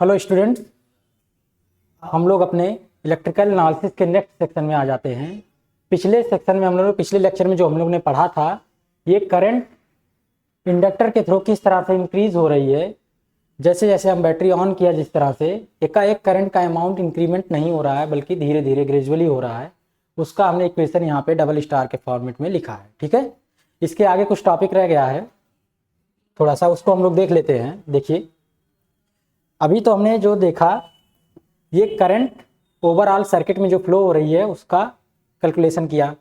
Hello student, हम लोग अपने इलेक्ट्रिकल एनालिसिस के नेक्स्ट सेक्शन में आ जाते हैं। पिछले सेक्शन में हम लोग पिछले लेक्चर में जो हम लोग ने पढ़ा था, ये करंट इंडक्टर के थ्रू किस तरह से इंक्रीज हो रही है। जैसे जैसे हम बैटरी ऑन किया, जिस तरह से एकाएक करंट का अमाउंट इंक्रीमेंट नहीं हो रहा है बल्कि धीरे धीरे ग्रेजुअली हो रहा है, उसका हमने इक्वेशन यहाँ पे डबल स्टार के फॉर्मेट में लिखा है। ठीक है, इसके आगे कुछ टॉपिक रह गया है, थोड़ा सा उसको हम लोग देख लेते हैं। देखिए, अभी तो हमने जो देखा, ये करंट ओवरऑल सर्किट में जो फ्लो हो रही है उसका कैलकुलेशन किया।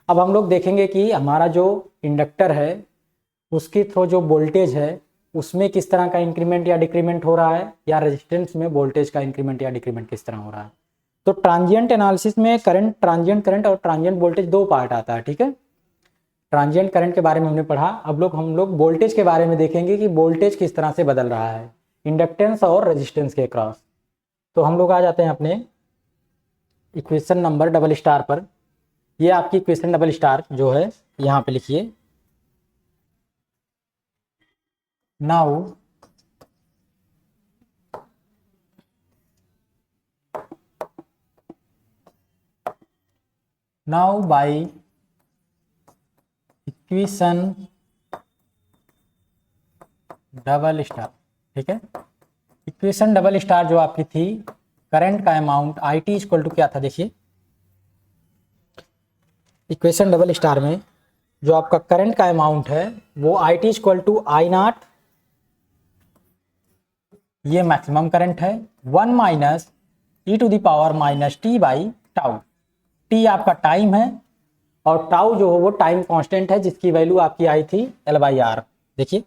अब हम लोग देखेंगे कि हमारा जो इंडक्टर है उसके थ्रू जो वोल्टेज है उसमें किस तरह का इंक्रीमेंट या डिक्रीमेंट हो रहा है, या रेजिस्टेंस में वोल्टेज का इंक्रीमेंट या डिक्रीमेंट किस तरह हो रहा है। तो ट्रांजिएंट एनालिसिस में करंट, ट्रांजिएंट करंट और ट्रांजिएंट वोल्टेज दो पार्ट आता है। ठीक है, ट्रांजिएंट करंट के बारे में हमने पढ़ा। अब हम लोग वोल्टेज के बारे में देखेंगे कि वोल्टेज किस तरह से बदल रहा है इंडक्टेंस और रेजिस्टेंस के क्रॉस। तो हम लोग आ जाते हैं अपने इक्वेशन नंबर डबल स्टार पर। ये आपकी इक्वेशन डबल स्टार जो है यहाँ पे लिखिए। Now by equation double star, ठीक है, इक्वेशन डबल स्टार जो आपकी थी, करंट का amount I T equal to क्या था। देखिए, इक्वेशन डबल स्टार में जो आपका करंट का अमाउंट है वो I T equal to I not, ये मैक्सिमम करंट है, 1 minus E to the power minus T by tau. T आपका टाइम है और टाउ जो हो वो टाइम कांस्टेंट है, जिसकी वैल्यू आपकी आई थी एल बाई आर। देखिए,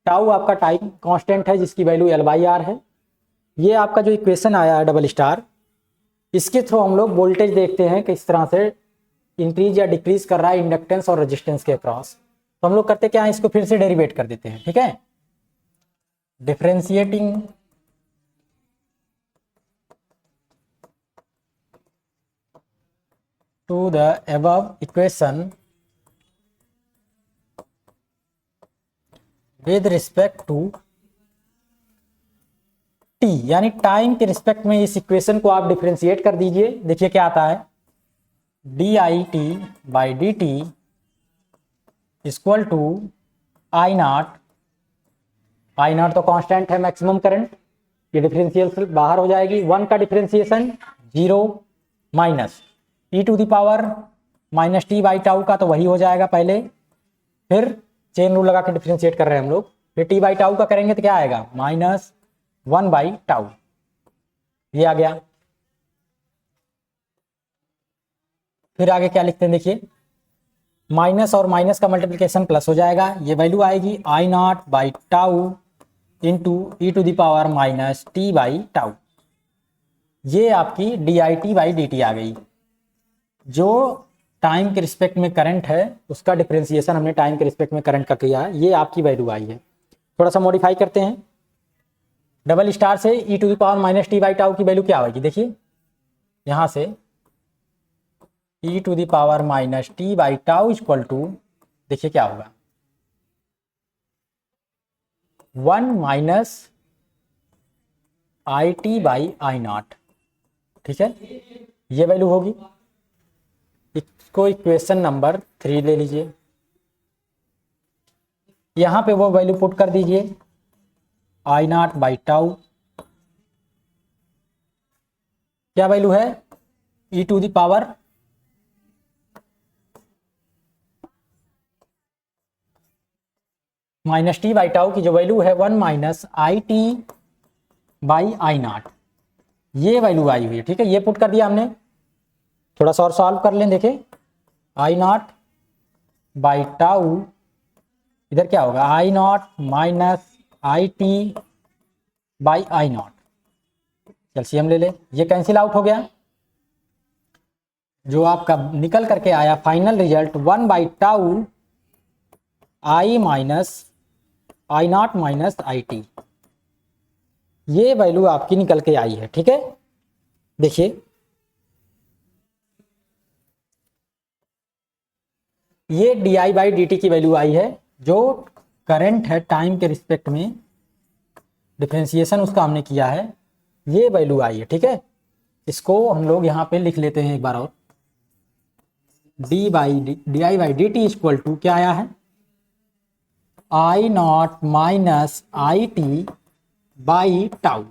टाउ आपका टाइम कांस्टेंट है जिसकी वैल्यू एल बाई आर है। ये आपका जो इक्वेशन आया है डबल स्टार, इसके थ्रू हम लोग वोल्टेज देखते हैं किस तरह से इंक्रीज या डिक्रीज कर रहा है इंडक्टेंस और रेजिस्टेंस के अक्रॉस। तो हम लोग करते क्या है, इसको फिर से डेरिवेट कर देते हैं। ठीक है, differentiating to the above equation with respect to T, यानी टाइम के रिस्पेक्ट में इस इक्वेशन को आप डिफरेंशिएट कर दीजिए। देखिए क्या आता है, D I T by D T equal to I not. I not तो कांस्टेंट है, मैक्सिमम करंट, ये डिफरेंशियल बाहर हो जाएगी। 1 का differentiation 0 minus E to the power minus T by tau का तो वही हो जाएगा पहले, फिर चेन रूल लगा के डिफरेंशिएट कर रहे हैं हम लोग, फिर टी बाई टाउ का करेंगे तो क्या आएगा, माइनस 1 बाई टाउ, ये आ गया। फिर आगे क्या लिखते हैं, देखिए, माइनस और माइनस का मल्टीप्लिकेशन प्लस हो जाएगा, ये वैल्यू आएगी i naught by tau into e to the power minus T by tau. ये आपकी d I T by D t आ गई। जो टाइम के रिस्पेक्ट में करंट है उसका डिफरेंशिएशन हमने टाइम के रिस्पेक्ट में करंट का किया है, ये आपकी वैल्यू आई है। थोड़ा सा मॉडिफाई करते हैं, डबल स्टार से e to the power minus T by tau की वैल्यू क्या होगी। देखिए, यहां से e to the power minus T by tau equal to, देखिए क्या होगा, 1 minus i T by i naught. ठीक है, ये वैल्यू होगी। इसको इक्वेशन नंबर 3 ले लीजिए, यहां पे वो वैल्यू पुट कर दीजिए, आई नॉट बाई टाउ, क्या वैल्यू है, e to the power minus T by tau की जो वैल्यू है 1 minus i T by i not, ये वैल्यू आई हुई है। ठीक है, ये पुट कर दिया हमने। थोड़ा सा और सॉल्व कर लें, देखें, आई नॉट बाई टाउ, इधर क्या होगा, i naught minus i T by i naught, calcium ले ले, ये कैंसिल आउट हो गया। जो आपका निकल करके आया final result 1 by tau I minus I naught minus i T, ये वैल्यू आपकी निकल के आई है। ठीक है, देखिए, ये D i by D t की वैल्यू आई है जो करंट है टाइम के रिस्पेक्ट में, डिफरेंशिएशन उसका हमने किया है, ये वैल्यू आई है। ठीक है, इसको हम लोग यहाँ पे लिख लेते हैं एक बार और, d i by D T equal to क्या आया है, i naught minus i T by tau.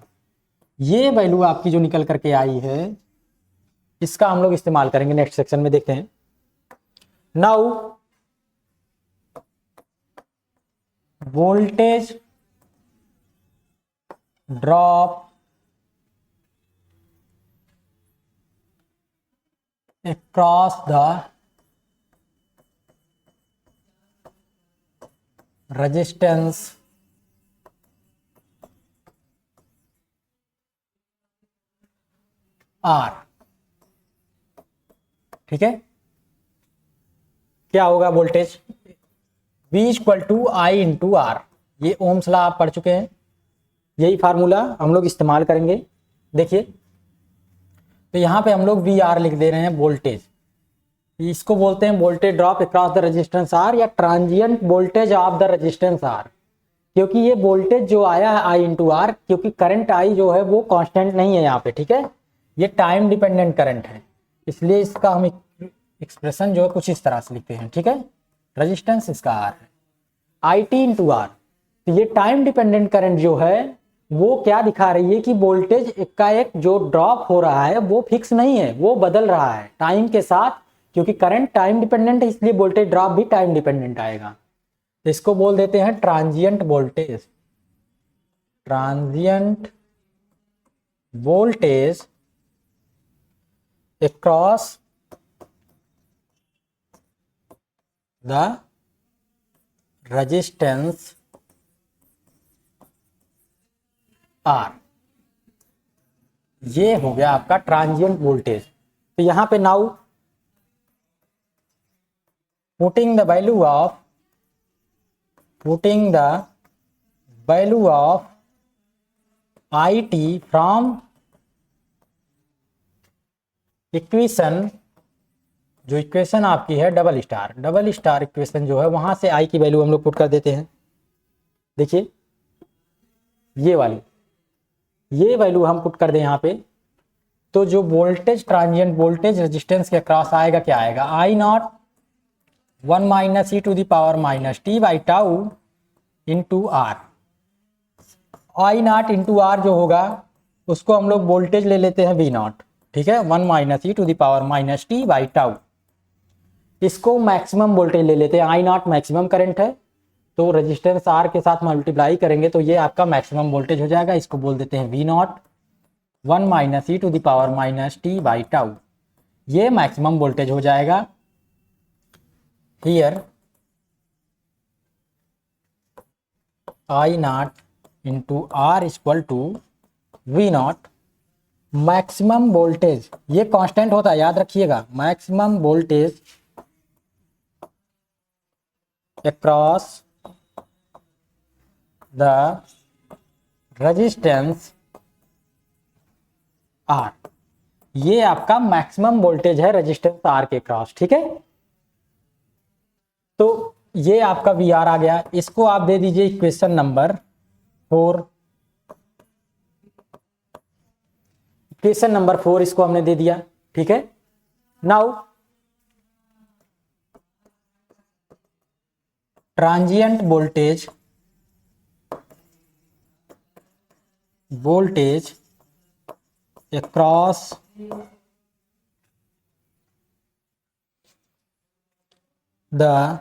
ये वैल्यू आपकी जो निकल करके आई है, इसका हम लोग इस्तेमाल करेंगे नेक्स्ट सेक्शन में, देखते हैं। Now voltage drop across the resistance R। ठीक है, क्या होगा voltage, V equal to I into are. ये ओम्स लॉ आप पढ़ चुके हैं, यही फार्मूला हम लोग इस्तेमाल करेंगे। देखिए, तो यहाँ पे हम लोग वी आर लिख दे रहे हैं वोल्टेज, इसको बोलते हैं voltage drop across the resistance r या transient voltage of the resistance r. क्योंकि ये वोल्टेज जो आया है आई इंटू आर, क्योंकि करंट आई जो है वो कांस्टेंट नहीं है यहाँ पे। ठीक है, ये टाइम डिपेंडेंट करंट है, इसलिए इसका हम एक्सप्रेशन जो है कुछ इस तरह से लिखते हैं। ठीक है, रेजिस्टेंस इसका आर है, आई टी इंटू आर। तो ये टाइम डिपेंडेंट करंट जो है वो क्या दिखा रही है कि वोल्टेज का एक जो ड्रॉप हो रहा है वो फिक्स नहीं है, वो बदल रहा है टाइम के साथ। क्योंकि करंट टाइम डिपेंडेंट है, इसलिए वोल्टेज ड्रॉप भी टाइम डिपेंडेंट आएगा। तो इसको बोल देते हैं transient voltage, transient voltage across the resistance R. ये हो गया आपका ट्रांजिएंट वोल्टेज। तो यहां पे now putting the value of I T from equation, जो इक्वेशन आपकी है डबल स्टार इक्वेशन जो है, वहां से आई की वैल्यू हम लोग पुट कर देते हैं। देखिए ये वाली, ये वैल्यू हम पुट कर दें यहाँ पे, तो जो वोल्टेज ट्रांजिएंट वोल्टेज रेजिस्टेंस के अक्रॉस आएगा, क्या आएगा, i naught 1 minus E to the power minus T by tau into r. I naught into r जो होगा उसको हम लोग वोल्टेज ले लेते हैं वी नॉट। ठीक है, 1 minus E to the power minus T by tau, इसको मैक्सिमम वोल्टेज ले लेते हैं। आई नॉट मैक्सिमम करंट है, तो रेजिस्टेंस आर के साथ मल्टीप्लाई करेंगे तो ये आपका मैक्सिमम वोल्टेज हो जाएगा। इसको बोल देते हैं V naught 1 minus E to the power minus T by tau, ये मैक्सिमम वोल्टेज हो जाएगा। Here I naught into R equal to V naught, maximum voltage ये कांस्टेंट होता है, याद रखिएगा, maximum voltage across the resistance R. ये आपका मैक्सिमम वोल्टेज है रेजिस्टेंस आर के क्रॉस। ठीक है, तो ये आपका वी आर आ गया। इसको आप दे दीजिए इक्वेशन नंबर 4, इक्वेशन नंबर 4 इसको हमने दे दिया। ठीक है, now transient voltage across the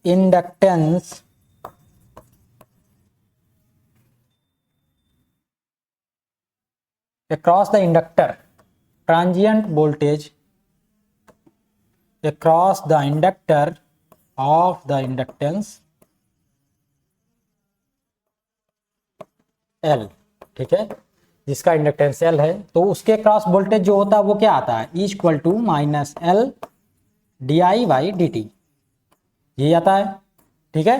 inductance across the inductor, transient voltage across the inductor of the inductance L। ठीक है, जिसका इंडक्टेंस L है, तो उसके क्रॉस वोल्टेज जो होता है वो क्या आता है, E equal to minus L d i by D t, ये आता है। ठीक है,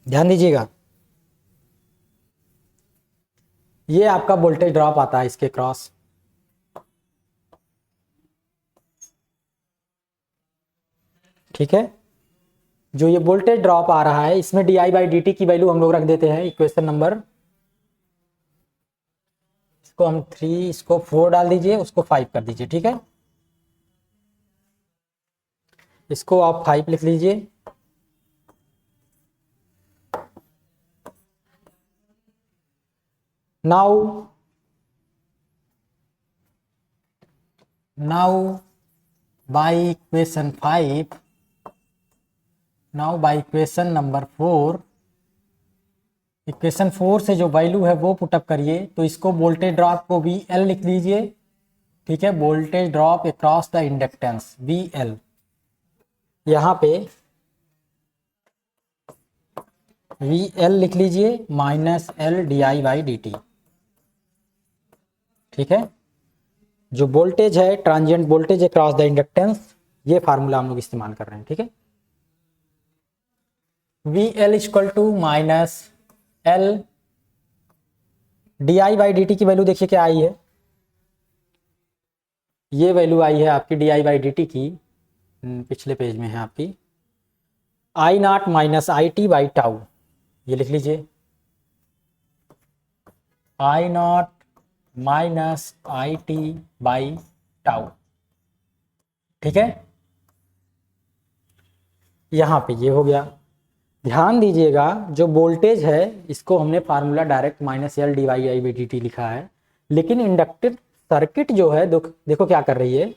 ध्यान दीजिएगा, ये आपका वोल्टेज ड्रॉप आता है इसके क्रॉस। ठीक है, जो ये वोल्टेज ड्रॉप आ रहा है इसमें di/dt की वैल्यू हम लोग रख देते हैं इक्वेशन नंबर, इसको हम 3, इसको 4 डाल दीजिए, उसको 5 कर दीजिए, ठीक है। इसको आप 5 लिख लीजिए। Now by equation 5, now by equation number 4, equation 4 से जो वैल्यू है वो पुटअप करिए। तो इसको वोल्टेज ड्रॉप को VL लिख लीजिए, ठीक है। Voltage drop across the inductance VL, यहाँ पे VL लिख लीजिए -L di/dt, ठीक है। जो वोल्टेज है transient voltage across the inductance, ये फार्मूला हम लोग इस्तेमाल कर रहे हैं, ठीक है। VL -L di/dt की वैल्यू देखिए क्या आई है, ये वैल्यू आई है आपकी di/dt की, पिछले पेज में है आपकी, I0 - IT/τ, ये लिख लीजिए I0 - IT/τ, ठीक है। यहाँ पे ये हो गया। ध्यान दीजिएगा जो वोल्टेज है इसको हमने फार्मूला डायरेक्ट -L di/dt लिखा है, लेकिन इंडक्टिव सर्किट जो है देखो क्या कर रही है,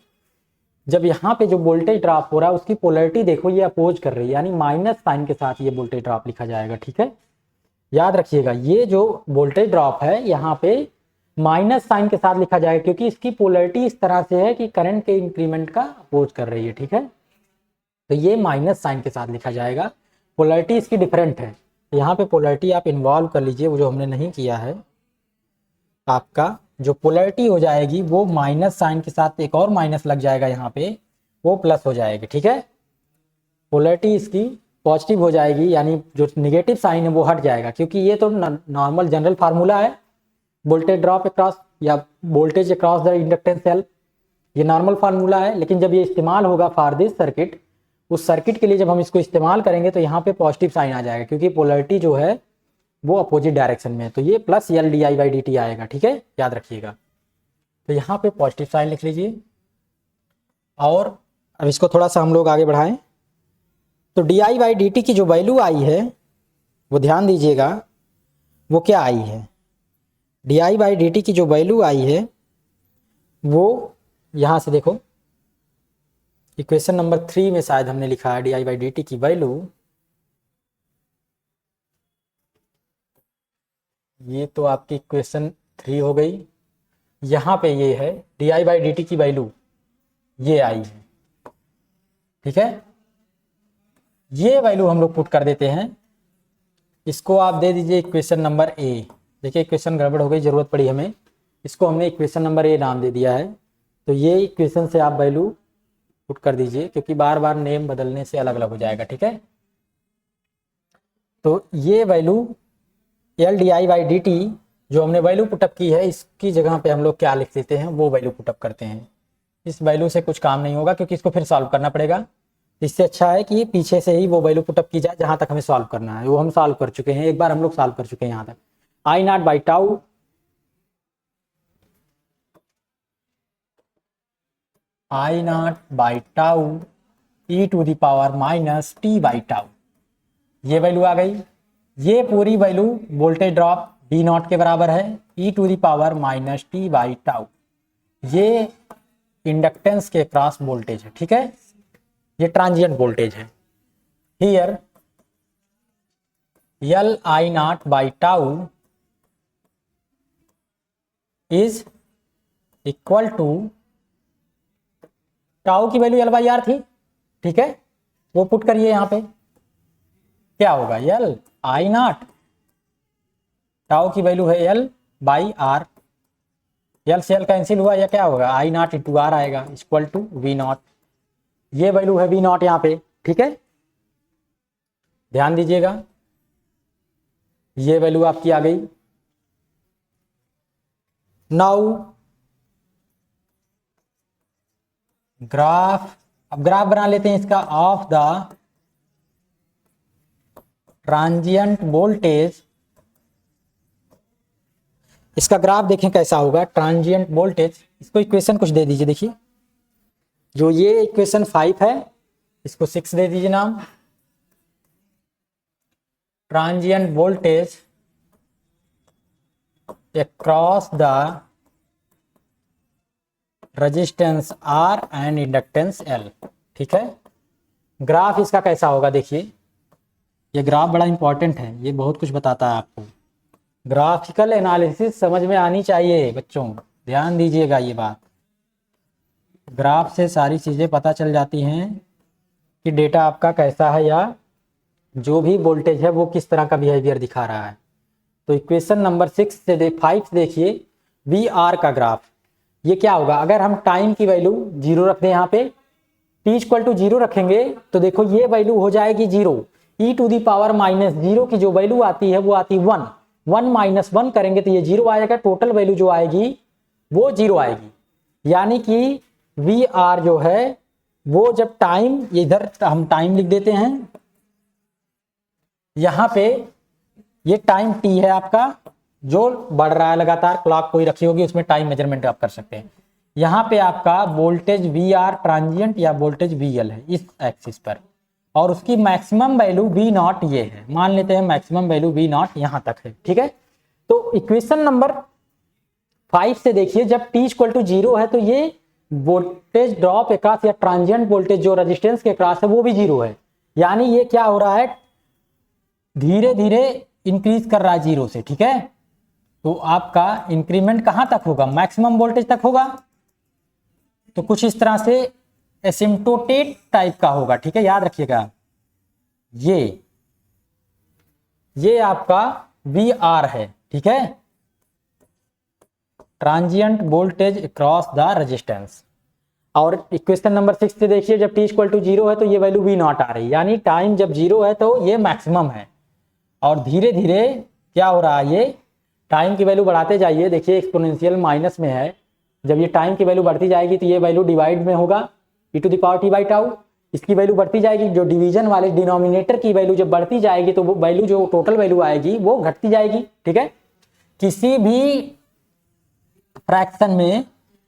जब यहाँ पे जो वोल्टेज ड्रॉप हो रहा है उसकी पोलैरिटी देखो ये अपोज कर रही है, यानी माइनस साइन के साथ ये वोल्टेज ड्रॉप लिखा जाएगा, ठीक है। याद रखिएगा ये जो वोल्टेज ड्रॉप है यहाँ पे माइनस साइन के साथ लिखा जाएगा, क्योंकि इसकी पोलैरिटी इस तरह से है कि करंट के इंक्रीमेंट का अपोज कर रही है, ठीक है। तो ये माइनस साइन के साथ लिखा जाएगा, पोलैरिटी इसकी डिफरेंट है। तो यहाँ पे पोलैरिटी आप इन्वॉल्व कर लीजिए, वो जो हमने नहीं किया है। आपका जो पोलैरिटी हो जाएगी वो माइनस साइन के साथ एक और माइनस लग जाएगा यहाँ पे, वो प्लस हो जाएगी, ठीक है। पोलैरिटी इसकी पॉजिटिव हो जाएगी, यानी जो निगेटिव साइन है वो हट जाएगा, क्योंकि ये तो नॉर्मल जनरल फार्मूला है, वोल्टेज ड्रॉप अक्रॉस या voltage across the inductance L, ये नॉर्मल फार्मूला है। लेकिन जब ये इस्तेमाल होगा फॉर दिस सर्किट, उस सर्किट के लिए जब हम इसको इस्तेमाल करेंगे तो यहाँ पे पॉजिटिव साइन आ जाएगा, क्योंकि पोलैरिटी जो है वो अपोजिट डायरेक्शन में है, तो ये +L di/dt आएगा, ठीक है, याद रखिएगा। तो यहाँ पे पॉजिटिव साइन लिख लीजिए। और अब इसको थोड़ा सा हम लोग आगे बढ़ाएं, तो di/dt की जो वैल्यू आई है वो ध्यान दीजिएगा वो क्या आई है, di/dt की जो वैल्यू आई है वो यहाँ से देखो इक्वेशन नंबर 3 में शायद हमने लिखा है di/dt की वैल्यू, ये तो आपकी इक्वेशन 3 हो गई। यहाँ पे ये है di/dt की वैल्यू ये आई है, ठीक है। ये वैल्यू हम लोग पुट कर देते हैं, इसको आप दे दीजिए इक्वेशन नंबर A। देखिए इक्वेशन गड़बड़ हो गई, जरूरत पड़ी हमें, इसको हमने इक्वेशन नंबर A नाम दे दिया है। तो ये इक्वेशन से आप वैल्यू पुट कर दीजिए, क्योंकि बार बार नेम बदलने से अलग अलग हो जाएगा, ठीक है। तो ये वैल्यू L di/dt जो हमने वैल्यू पुटअप की है, इसकी जगह पे हम लोग क्या लिख देते हैं, वो वैल्यू पुटअप करते हैं। इस वैल्यू से कुछ काम नहीं होगा, क्योंकि इसको फिर सॉल्व करना पड़ेगा। इससे अच्छा है कि पीछे से ही वो वैल्यू पुटअप की जाए जहां तक हमें सॉल्व करना है, वो हम सॉल्व कर चुके हैं, एक बार हम लोग सॉल्व कर चुके हैं यहाँ तक। I0/τ e⁻ t/τ, ये वैल्यू आ गई। ये पूरी वैल्यू वोल्टेज ड्रॉप V0 के बराबर है, e⁻ t/τ, ये इंडक्टेंस के क्रॉस वोल्टेज है, ठीक है, ये ट्रांजिएंट वोल्टेज है। Here Li0/τ is equal to, tau की वैल्यू L/R थी, ठीक है, वो पुट करिए यहाँ पे, क्या होगा Li0, टाउ की वैल्यू है L/R, L से L कैंसिल हुआ, या क्या होगा I0 × R आएगा, इक्वल टू V0, ये वैल्यू है V0 यहाँ पे, ठीक है। ध्यान दीजिएगा ये वैल्यू आपकी आ गई। नाउ ग्राफ, अब ग्राफ बना लेते हैं इसका ऑफ द ट्रांजिएंट वोल्टेज, इसका ग्राफ देखें कैसा होगा। ट्रांजिएंट वोल्टेज, इसको इक्वेशन कुछ दे दीजिए। देखिए जो ये इक्वेशन 5 है इसको 6 दे दीजिए नाम। Transient voltage across the resistance R and inductance L, ठीक है। ग्राफ इसका कैसा होगा देखिए, ये ग्राफ बड़ा इंपॉर्टेंट है, ये बहुत कुछ बताता है आपको। ग्राफिकल एनालिसिस समझ में आनी चाहिए बच्चों, ध्यान दीजिएगा ये बात। ग्राफ से सारी चीज़ें पता चल जाती हैं कि डेटा आपका कैसा है या जो भी वोल्टेज है वो किस तरह का बिहेवियर दिखा रहा है। तो इक्वेशन नंबर 5 से देखिए वी आर का ग्राफ, ये क्या होगा। अगर हम टाइम की वैल्यू 0 रख दें, यहाँ पे t इक्वल टू 0 रखेंगे तो देखो ये वैल्यू हो जाएगी 0। e⁻⁻0 की जो वैल्यू आती है वो आती 1। 1 माइनस 1 करेंगे तो ये 0 आएगा, टोटल वैल्यू जो आएगी वो 0 आएगी। यानी कि वी आर जो है वो जब टाइम, इधर हम टाइम लिख देते हैं, यहाँ पे ये टाइम t है आपका जो बढ़ रहा है लगातार, क्लॉक कोई रखी होगी उसमें टाइम मेजरमेंट आप कर सकते हैं। यहाँ पे आपका वोल्टेज वी आर ट्रांजिएंट या वोल्टेज वी एल है इस एक्सिस पर, और उसकी मैक्सिमम वैल्यू वी नॉट ये है, मान लेते हैं मैक्सिमम वैल्यू वी नॉट यहाँ तक है, ठीक है। तो इक्वेशन नंबर 5 से देखिए जब t इक्वल टू 0 है तो ये वोल्टेज ड्रॉप अक्रॉस या ट्रांजिएंट वोल्टेज जो रेजिस्टेंस के अक्रॉस है वो भी 0 है। यानी ये क्या हो रहा है, धीरे धीरे इंक्रीज कर रहा है 0 से, ठीक है। तो आपका इंक्रीमेंट कहां तक होगा, मैक्सिमम वोल्टेज तक होगा। तो कुछ इस तरह से एसिम्प्टोटेट टाइप का होगा, ठीक है, याद रखिएगा। ये आपका वी आर है, ठीक है, transient voltage across the resistance. और इक्वेशन नंबर 6 से देखिए जब t इक्वल टू 0 है तो ये वैल्यू वी नॉट आ रही है, यानी टाइम जब 0 है तो ये मैक्सिमम है। और धीरे धीरे क्या हो रहा है, ये टाइम की वैल्यू बढ़ाते जाइए। देखिए एक्सपोनेंशियल माइनस में है, जब ये टाइम की वैल्यू बढ़ती जाएगी तो ये वैल्यू डिवाइड में होगा e⁻t/τ, इसकी वैल्यू बढ़ती जाएगी। जो डिवीजन वाले डिनोमिनेटर की वैल्यू जब बढ़ती जाएगी तो वो वैल्यू जो टोटल वैल्यू आएगी वो घटती जाएगी, ठीक है। किसी भी फ्रैक्शन में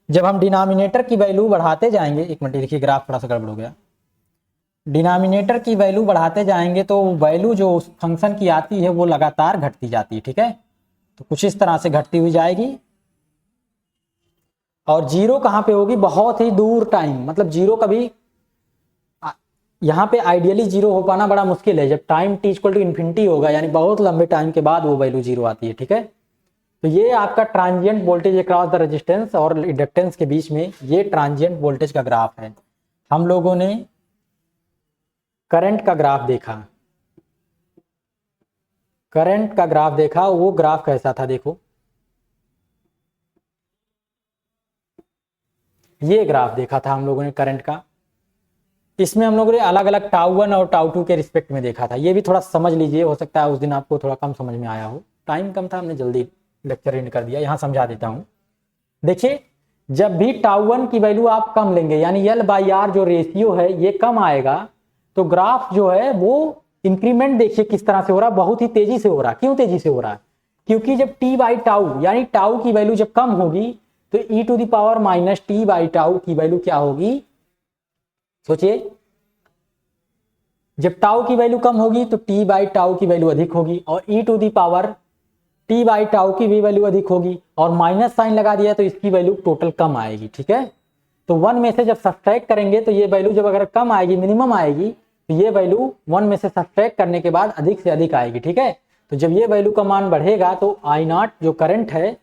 जब हम डिनोमिनेटर की वैल्यू बढ़ाते जाएंगे, एक मिनट देखिए ग्राफ थोड़ा सा गड़बड़ हो गया, डिनोमिनेटर की वैल्यू बढ़ाते जाएंगे तो वैल्यू जो उस फंक्शन की आती है वो लगातार घटती जाती है, ठीक है। तो कुछ इस तरह से घटती हुई जाएगी और 0 कहां पे होगी, बहुत ही दूर टाइम, मतलब 0 कभी यहाँ पे आइडियली 0 हो पाना बड़ा मुश्किल है। जब time t equal to infinity होगा यानी बहुत लंबे टाइम के बाद वो वैल्यू 0 आती है, ठीक है। तो ये आपका transient voltage across the resistance और इंडक्टेंस के बीच में ये ट्रांजिएंट वोल्टेज का ग्राफ है। हम लोगों ने करंट का ग्राफ देखा, करंट का ग्राफ देखा, वो ग्राफ कैसा था देखो, ये ग्राफ देखा था हम लोगों ने करंट का। इसमें हम लोगों ने अलग अलग τ1 और τ2 के रिस्पेक्ट में देखा था। ये भी थोड़ा समझ लीजिए, हो सकता है उस दिन आपको थोड़ा कम समझ में आया हो, टाइम कम था, हमने जल्दी लेक्चर एंड कर दिया। यहाँ समझा देता हूँ। देखिए जब भी τ1 की वैल्यू आप कम लेंगे यानी L/R जो रेशियो है ये कम आएगा तो ग्राफ जो है वो इंक्रीमेंट देखिए किस तरह से हो रहा है, बहुत ही तेजी से हो रहा है। क्यों तेजी से हो रहा है, क्योंकि जब t/τ यानी टाउ की वैल्यू जब कम होगी तो e⁻t/τ की वैल्यू क्या होगी, सोचिए। जब टाउ की वैल्यू कम होगी तो t/τ की वैल्यू अधिक होगी और e⁻t/τ की भी वैल्यू अधिक होगी, और माइनस साइन लगा दिया तो इसकी वैल्यू टोटल कम आएगी, ठीक है। तो 1 में से जब सब्ट्रैक्ट करेंगे तो ये वैल्यू जब अगर कम आएगी, मिनिमम आएगी, तो ये वैल्यू 1 में से सब्ट्रैक्ट करने के बाद अधिक से अधिक आएगी, ठीक है। तो जब ये वैल्यू का मान बढ़ेगा तो I0 जो करंट है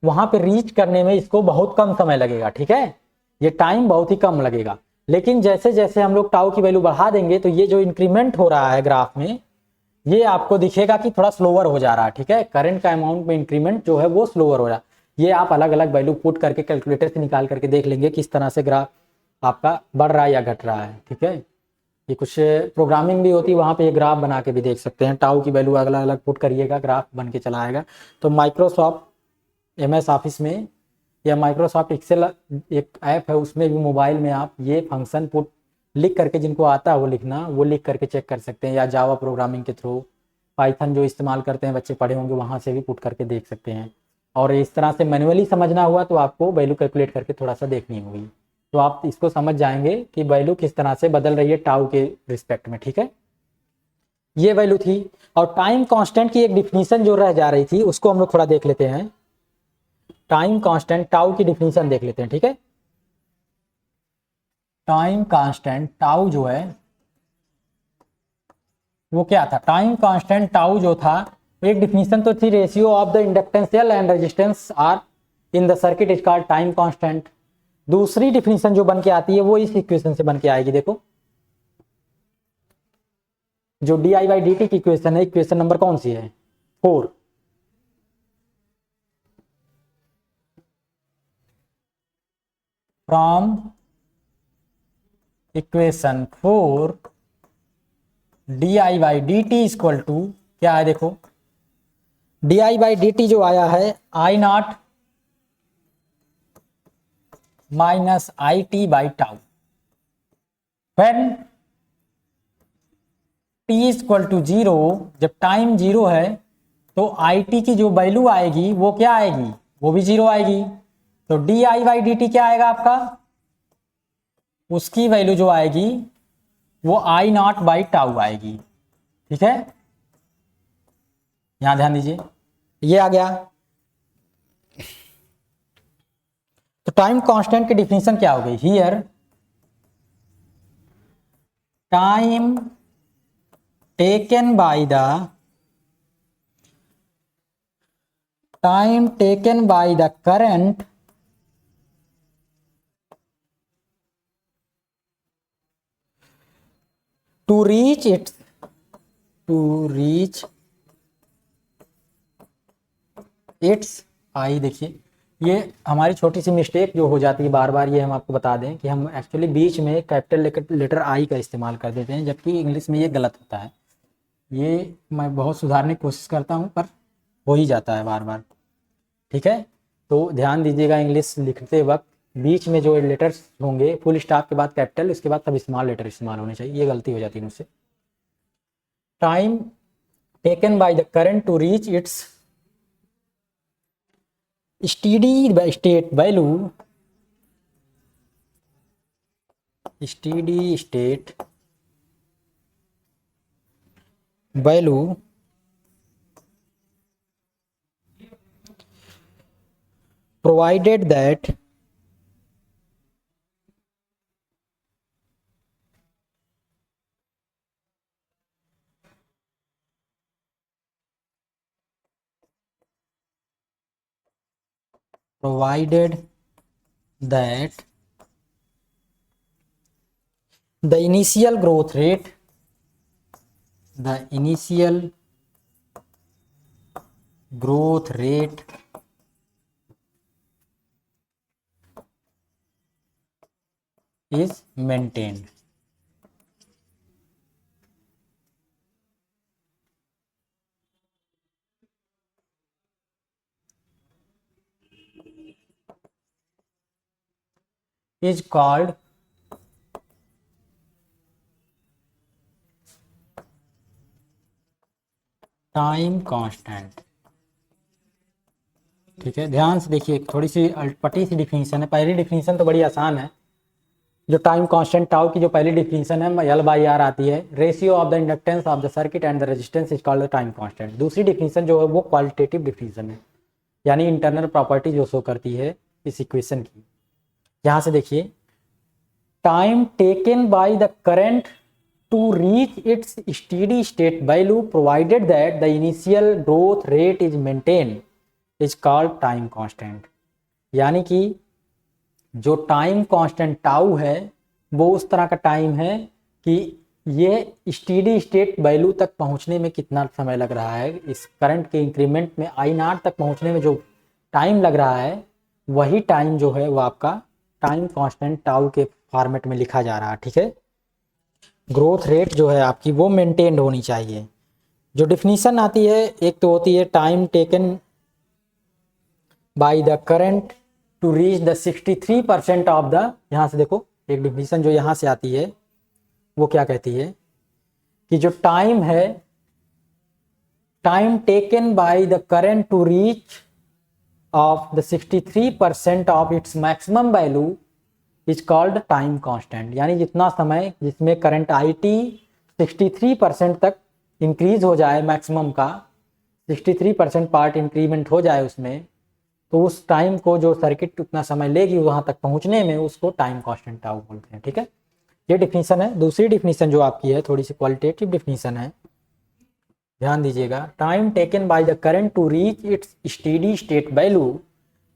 वहां पे रीच करने में इसको बहुत कम समय लगेगा, ठीक है, ये टाइम बहुत ही कम लगेगा। लेकिन जैसे जैसे हम लोग टाउ की वैल्यू बढ़ा देंगे तो ये जो इंक्रीमेंट हो रहा है ग्राफ में ये आपको दिखेगा कि थोड़ा स्लोअर हो जा रहा है, ठीक है। करंट का अमाउंट में इंक्रीमेंट जो है वो स्लोअर हो रहा है। ये आप अलग अलग वैल्यू पुट करके कैलकुलेटर से निकाल करके देख लेंगे किस तरह से ग्राफ आपका बढ़ रहा है या घट रहा है, ठीक है। ये कुछ प्रोग्रामिंग भी होती है, वहाँ पे ये ग्राफ बना के भी देख सकते हैं। टाउ की वैल्यू अलग अलग पुट करिएगा, ग्राफ बन के चला आएगा। तो माइक्रोसॉफ्ट MS ऑफिस में या माइक्रोसॉफ्ट एक्सेल एक ऐप है, उसमें भी मोबाइल में आप ये फंक्शन पुट लिख करके, जिनको आता है वो लिखना, वो लिख करके चेक कर सकते हैं, या जावा प्रोग्रामिंग के थ्रू पाइथन जो इस्तेमाल करते हैं बच्चे पढ़े होंगे, वहाँ से भी पुट करके देख सकते हैं। और इस तरह से मैन्युअली समझना हुआ तो आपको वैल्यू कैलकुलेट करके थोड़ा सा देखनी होगी, तो आप इसको समझ जाएंगे कि वैल्यू किस तरह से बदल रही है टाउ के रिस्पेक्ट में। ठीक है, ये वैल्यू थी। और टाइम कांस्टेंट की एक डिफिनीशन जो रह जा रही थी उसको हम लोग थोड़ा देख लेते हैं। टाइम कांस्टेंट टाउ की डिफिनीशन देख लेते हैं। ठीक है, टाइम कांस्टेंट टाउ जो है वो क्या था? टाइम कांस्टेंट टाउ जो था, एक डिफिनीशन तो थी, ratio of the inductance and resistance r in the circuit is called time constant. दूसरी डिफिनीशन जो बन के आती है वो इस इक्वेशन से बन के आएगी। देखो, जो d i by D t की इक्वेशन है, इक्वेशन नंबर कौन सी है? 4। From equation 4 d i by D T equal to क्या है? देखो, d i by D t जो आया है i naught minus i T by tau when t equal to 0। जब टाइम 0 है तो आई टी की जो वैल्यू आएगी वो क्या आएगी? वो भी 0 आएगी। तो d i by D T क्या आएगा आपका? उसकी वैल्यू जो आएगी वो आई नॉट बाई टाउ आएगी। ठीक है, यहां ध्यान दीजिए, ये आ गया। तो टाइम कांस्टेंट की डिफिनीशन क्या हो गई? Here time taken by the current to reach its आई। देखिए, ये हमारी छोटी सी मिस्टेक जो हो जाती है बार बार, ये हम आपको बता दें कि हम एक्चुअली बीच में कैपिटल लेटर आई का इस्तेमाल कर देते हैं, जबकि इंग्लिश में ये गलत होता है। ये मैं बहुत सुधारने की कोशिश करता हूँ पर हो ही जाता है बार बार। ठीक है, तो ध्यान दीजिएगा, इंग्लिश लिखते वक्त बीच में जो लेटर्स होंगे फुल स्टॉप के बाद कैपिटल, उसके बाद सब स्मॉल लेटर इस्तेमाल होने चाहिए। ये गलती हो जाती है मुझसे। Time taken by the current to reach its steady state value, steady state value provided that the initial growth rate is maintained। is called time constant. ठीक है, ध्यान से देखिए, थोड़ी सी अटपटी सी डिफिनीशन है। पहली डिफिनीशन तो बड़ी आसान है, जो टाइम कांस्टेंट टाउ की जो पहली डिफिनीशन है एल बाई आर आती है, ratio of the inductance of the circuit and the resistance is called the time constant. दूसरी डिफिनीशन जो है वो क्वालिटेटिव डिफिनीशन है, यानी इंटरनल प्रॉपर्टी जो शो करती है इस इक्वेशन की। यहाँ से देखिए, time taken by the current to reach its steady state value provided that the initial growth rate is maintain is called time constant. यानी कि जो टाइम कांस्टेंट टाउ है वो उस तरह का टाइम है कि ये स्टेडी स्टेट वैल्यू तक पहुंचने में कितना समय लग रहा है, इस करंट के इंक्रीमेंट में आई नॉट तक पहुंचने में जो टाइम लग रहा है, वही टाइम जो है वो आपका टाइम कांस्टेंट टाउ के फॉर्मेट में लिखा जा रहा है। ठीक है, ग्रोथ रेट जो है आपकी वो मेंटेन्ड होनी चाहिए। जो डिफिनीशन आती है, एक तो होती है time taken by the current to reach the 63% of the, यहाँ से देखो एक डिफिनीशन जो यहाँ से आती है वो क्या कहती है कि जो टाइम है time taken by the current to reach of the 63% of its maximum value is called time constant. यानी जितना समय जिसमें करंट आई टी 63% तक इंक्रीज हो जाए, मैक्सिमम का 63% पार्ट इंक्रीमेंट हो जाए उसमें, तो उस टाइम को जो सर्किट उतना समय लेगी वहां तक पहुंचने में, उसको टाइम कांस्टेंट टाउ बोलते हैं। ठीक है, ये डिफिनीशन है। दूसरी डिफिनीशन जो आपकी है थोड़ी सी क्वालिटेटिव डिफिनीशन है, ध्यान दीजिएगा। Time taken by the current to reach its steady state value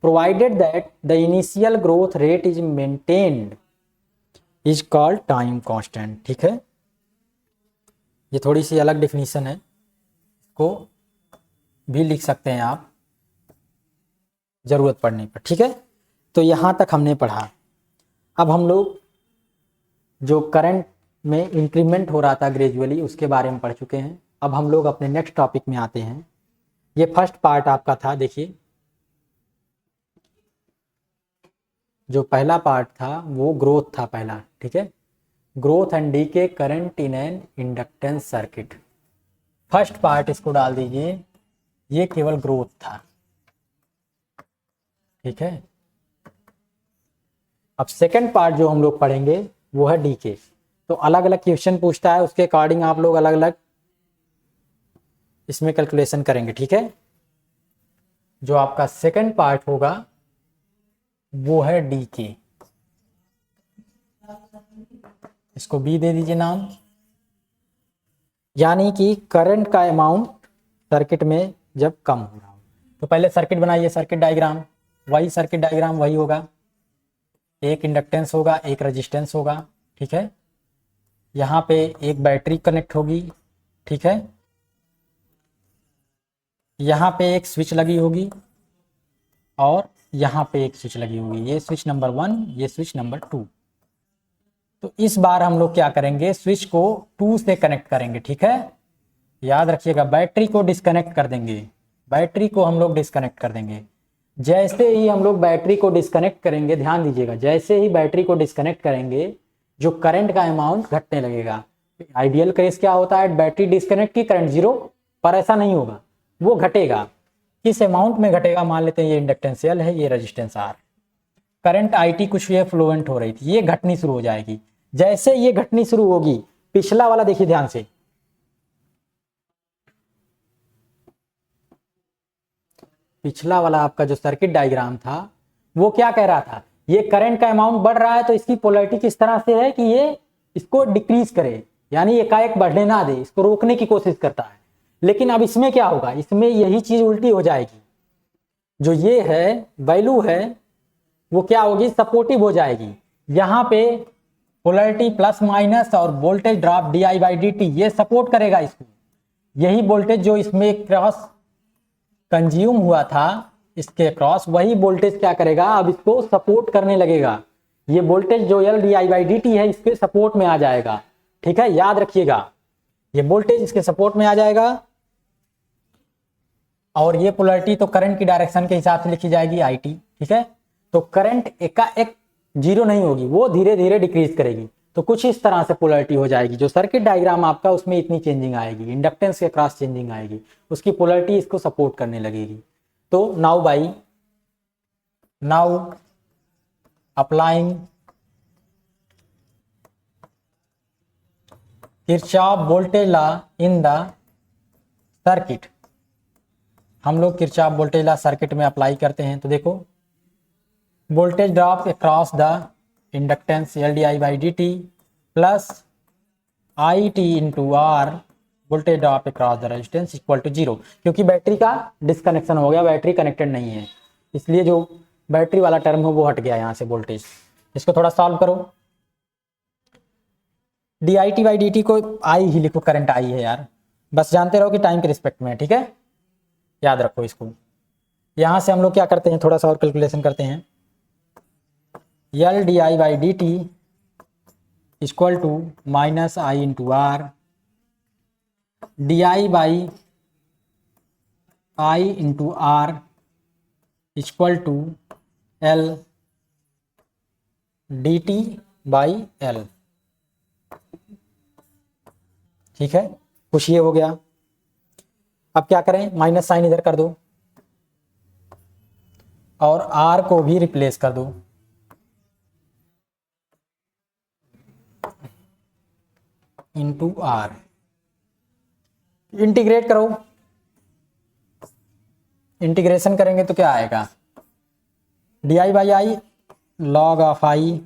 provided that the initial growth rate is maintained is called time constant. ठीक है, ये थोड़ी सी अलग डिफिनीशन है, को भी लिख सकते हैं आप जरूरत पड़ने पर। ठीक है, तो यहां तक हमने पढ़ा। अब हम लोग जो करंट में इंक्रीमेंट हो रहा था ग्रेजुअली, उसके बारे में पढ़ चुके हैं। अब हम लोग अपने नेक्स्ट टॉपिक में आते हैं। ये फर्स्ट पार्ट आपका था, देखिए जो पहला पार्ट था वो ग्रोथ था पहला। ठीक है, growth and decay current in an inductance circuit, first part इसको डाल दीजिए, ये केवल ग्रोथ था। ठीक है, अब सेकंड पार्ट जो हम लोग पढ़ेंगे वो है डीके। तो अलग अलग क्वेश्चन पूछता है, उसके अकॉर्डिंग आप लोग अलग अलग इसमें कैलकुलेशन करेंगे। ठीक है, जो आपका सेकंड पार्ट होगा वो है डीके, इसको बी दे दीजिए नाम। यानी कि करंट का अमाउंट सर्किट में जब कम हो रहा हो। तो पहले सर्किट बनाइए, सर्किट डायग्राम, वही सर्किट डायग्राम वही होगा, एक इंडक्टेंस होगा, एक रेजिस्टेंस होगा। ठीक है, यहाँ पे एक बैटरी कनेक्ट होगी। ठीक है, यहाँ पे एक स्विच लगी होगी और यहाँ पे एक स्विच लगी होगी, ये स्विच नंबर 1, ये स्विच नंबर 2। तो इस बार हम लोग क्या करेंगे, स्विच को 2 से कनेक्ट करेंगे। ठीक है, याद रखिएगा, बैटरी को डिस्कनेक्ट कर देंगे, बैटरी को हम लोग डिस्कनेक्ट कर देंगे। जैसे ही हम लोग बैटरी को डिस्कनेक्ट करेंगे, ध्यान दीजिएगा, जैसे ही बैटरी को डिस्कनेक्ट करेंगे जो करंट का अमाउंट घटने लगेगा। आइडियल केस क्या होता है, बैटरी डिस्कनेक्ट की करंट 0, पर ऐसा नहीं होगा, वो घटेगा। किस अमाउंट में घटेगा, मान लेते हैं ये इंडक्टेंस L है, ये रेजिस्टेंस R, करंट IT कुछ ये फ्लोएंट हो रही थी, ये घटनी शुरू हो जाएगी। जैसे ये घटनी शुरू होगी, पिछला वाला देखिए ध्यान से, पिछला वाला आपका जो सर्किट डायग्राम था वो क्या कह रहा था, ये करंट का अमाउंट बढ़ रहा है तो इसकी पोलैरिटी किस तरह से है कि ये इसको डिक्रीज करे, यानी एकाएक बढ़ने ना दे, इसको रोकने की कोशिश करता है। लेकिन अब इसमें क्या होगा, इसमें यही चीज उल्टी हो जाएगी, जो ये है वैल्यू है वो क्या होगी, सपोर्टिव हो जाएगी। यहाँ पे पोलैरिटी प्लस माइनस और वोल्टेज ड्रॉप di/dt ये सपोर्ट करेगा इसको। यही वोल्टेज जो इसमें क्रॉस कंज्यूम हुआ था इसके क्रॉस, वही वोल्टेज क्या करेगा, अब इसको सपोर्ट करने लगेगा। ये वोल्टेज जो L di/dt है इसके सपोर्ट में आ जाएगा। ठीक है, याद रखिएगा, ये वोल्टेज इसके सपोर्ट में आ जाएगा और ये पोलैरिटी तो करंट की डायरेक्शन के हिसाब से लिखी जाएगी IT। ठीक है, तो करंट एकाएक 0 नहीं होगी, वो धीरे धीरे डिक्रीज करेगी। तो कुछ इस तरह से पोलैरिटी हो जाएगी, जो सर्किट डायग्राम आपका उसमें इतनी चेंजिंग आएगी, इंडक्टेंस के क्रॉस चेंजिंग आएगी, उसकी पोलैरिटी इसको सपोर्ट करने लगेगी। तो now applying Kirchhoff voltage law in the circuit, हम लोग किरचॉफ वोल्टेज लॉ सर्किट में अप्लाई करते हैं। तो देखो, voltage drop across the inductance L di/dt plus IT into R voltage drop across the resistance equal to 0। क्योंकि battery का disconnection हो गया, बैटरी कनेक्टेड नहीं है, इसलिए जो बैटरी वाला टर्म हो वो हट गया यहाँ से वोल्टेज। इसको थोड़ा सॉल्व करो, dit/dt को I ही लिखो, करंट I है यार, बस जानते रहो कि टाइम के रिस्पेक्ट में है। ठीक है, याद रखो इसको। यहाँ से हम लोग क्या करते हैं, थोड़ा सा और कैलकुलेशन करते हैं। L di/dt equal to minus I into R di/I into R equal to L dt/L। ठीक है, कुछ ये हो गया। अब क्या करें, माइनस साइन इधर कर दो और आर को भी रिप्लेस कर दो। इंटू आर, इंटीग्रेट करो। इंटीग्रेशन करेंगे तो क्या आएगा, d i by i log of i.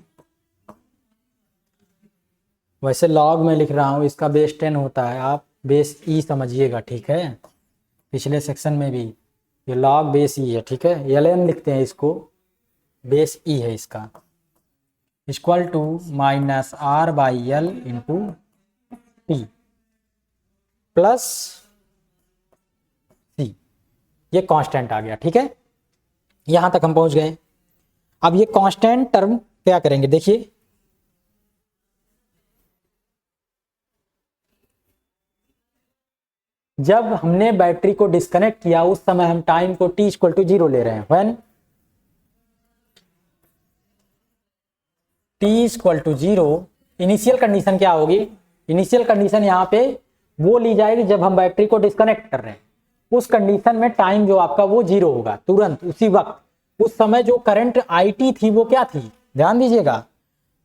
वैसे लॉग में लिख रहा हूँ, इसका बेस 10 होता है, आप बेस ई समझिएगा, ठीक है। पिछले सेक्शन में भी ये लॉग बेस ई है, ठीक है। एल एन लिखते हैं इसको, बेस ई है इसका। Equal to minus are by l into t plus c, ये कांस्टेंट आ गया, ठीक है। यहां तक हम पहुंच गए। अब ये कांस्टेंट टर्म क्या करेंगे, देखिए जब हमने बैटरी को डिस्कनेक्ट किया उस समय हम टाइम को t इक्वल टू 0 ले रहे हैं। When t equal to 0, initial condition क्या होगी, इनिशियल कंडीशन यहाँ पे वो ली जाएगी जब हम बैटरी को डिस्कनेक्ट कर रहे हैं। उस कंडीशन में टाइम जो आपका वो 0 होगा तुरंत उसी वक्त। उस समय जो करंट IT थी वो क्या थी, ध्यान दीजिएगा,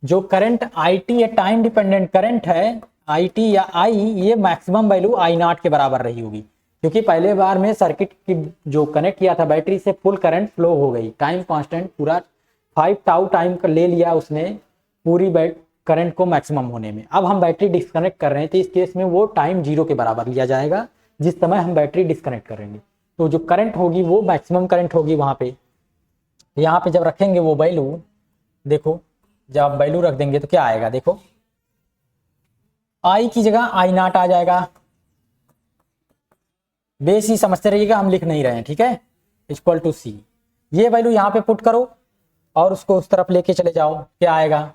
जो करंट IT है टाइम डिपेंडेंट करंट है, IT या I, ये मैक्सिमम वैल्यू I0 के बराबर रही होगी, क्योंकि पहले बार में सर्किट की जो कनेक्ट किया था बैटरी से फुल करंट फ्लो हो गई। टाइम कांस्टेंट पूरा 5 टाउ टाइम का ले लिया उसने पूरी करंट को मैक्सिमम होने में। अब हम बैटरी डिस्कनेक्ट कर रहे हैं तो इस केस में वो टाइम 0 के बराबर लिया जाएगा जिस समय हम बैटरी डिस्कनेक्ट करेंगे। तो जो करंट होगी वो मैक्सिमम करंट होगी वहां पे। यहाँ पे जब रखेंगे वो वैल्यू, देखो जब वैल्यू रख देंगे तो क्या आएगा, देखो आई की जगह I0 आ जाएगा। बेस ही समझते रहिएगा, हम लिख नहीं रहे हैं, ठीक है। इक्वल टू सी, ये वैल्यू यहाँ पे पुट करो और उसको उस तरफ लेके चले जाओ, क्या आएगा,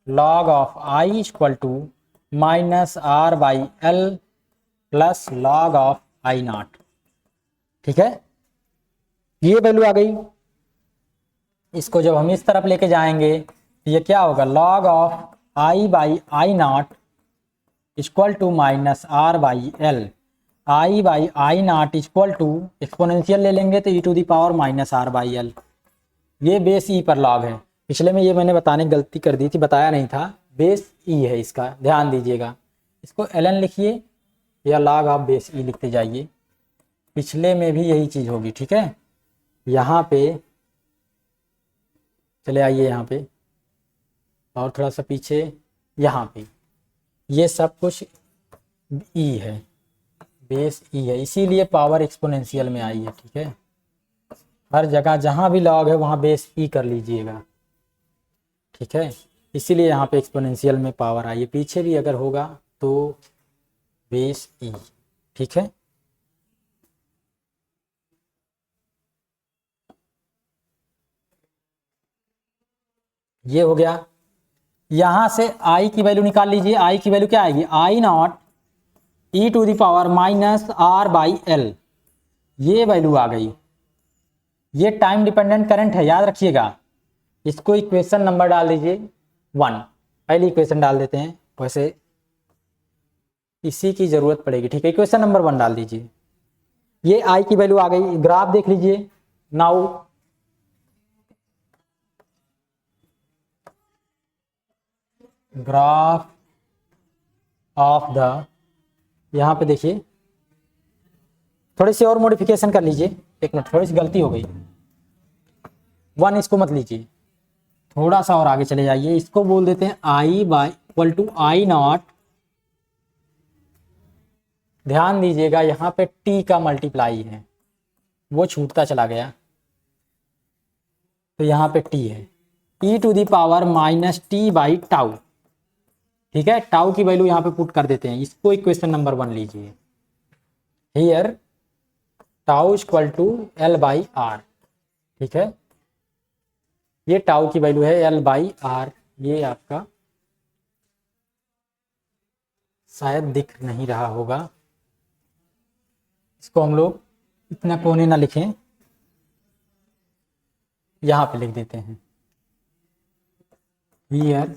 log of I equal to minus are by L plus log of I0, ठीक है। ये वैल्यू आ गई। इसको जब हम इस तरफ लेके जाएंगे तो ये क्या होगा, log of i by I0 equal to minus are by l, i by I0 equal to exponential ले लेंगे तो e to the power minus are by L. ये बेस ई पर लॉग है। पिछले में ये मैंने बताने की गलती कर दी थी, बताया नहीं था, बेस ई है इसका, ध्यान दीजिएगा। इसको ln लिखिए या लॉग ऑफ बेस ई लिखते जाइए, पिछले में भी यही चीज़ होगी, ठीक है। यहाँ पे चले आइए, यहाँ पे और थोड़ा सा पीछे, यहाँ पे ये सब कुछ ई है, बेस ई है, इसीलिए पावर एक्सपोनेंशियल में आई है, ठीक है। हर जगह जहाँ भी लॉग है वहाँ बेस ई कर लीजिएगा, ठीक है। इसीलिए यहाँ पे एक्सपोनेंशियल में पावर आई है, पीछे भी अगर होगा तो बेस ई, ठीक है। ये हो गया। यहां से I की वैल्यू निकाल लीजिए। I की वैल्यू क्या आएगी, I0 e to the power minus are by L, ये वैल्यू आ गई। ये टाइम डिपेंडेंट करंट है, याद रखिएगा। इसको इक्वेशन नंबर डाल दीजिए 1, पहली इक्वेशन डाल देते हैं, वैसे इसी की जरूरत पड़ेगी, ठीक है। इक्वेशन नंबर 1 डाल दीजिए। ये I की वैल्यू आ गई। ग्राफ देख लीजिए नाउ, ग्राफ ऑफ द, यहाँ पे देखिए थोड़ी सी और मॉडिफिकेशन कर लीजिए, एक मिनट, थोड़ी सी गलती हो गई। 1 इसको मत लीजिए, थोड़ा सा और आगे चले जाइए, इसको बोल देते हैं I by equal to I0। ध्यान दीजिएगा यहाँ पे t का मल्टीप्लाई है, वो छूटता चला गया, तो यहाँ पे t है, e to the power minus T by tau, ठीक है। टाउ की वैल्यू यहाँ पे पुट कर देते हैं, इसको इक्वेशन नंबर 1 लीजिए। Here tau equal to L by R, ठीक है। ये टाउ की वैल्यू है एल बाई आर, ये आपका शायद दिख नहीं रहा होगा, इसको हम लोग इतना कोने ना लिखें, यहाँ पे लिख देते हैं, here